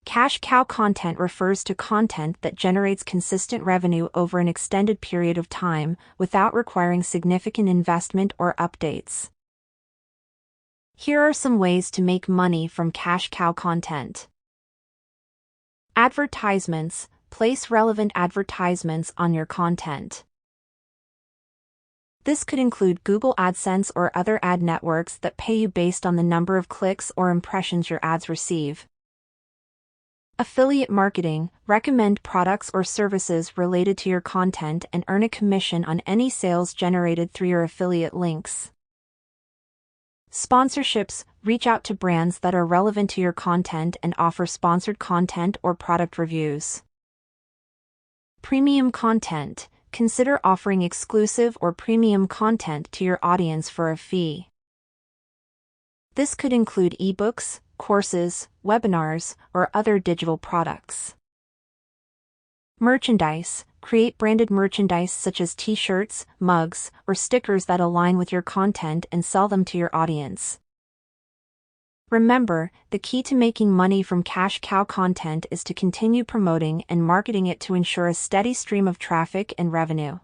Cash cow content refers to content that generates consistent revenue over an extended period of time without requiring significant investment or updates. Here are some ways to make money from cash cow content. Advertisements. Place relevant advertisements on your content. This could include Google AdSense or other ad networks that pay you based on the number of clicks or impressions your ads receive. Affiliate marketing. Recommend products or services related to your content and earn a commission on any sales generated through your affiliate links. Sponsorships. Reach out to brands that are relevant to your content and offer sponsored content or product reviews. Premium content. Consider offering exclusive or premium content to your audience for a fee. This could include ebooks, courses, webinars, or other digital products. Merchandise. Create branded merchandise such as t-shirts, mugs, or stickers that align with your content and sell them to your audience. Remember, the key to making money from cash cow content is to continue promoting and marketing it to ensure a steady stream of traffic and revenue.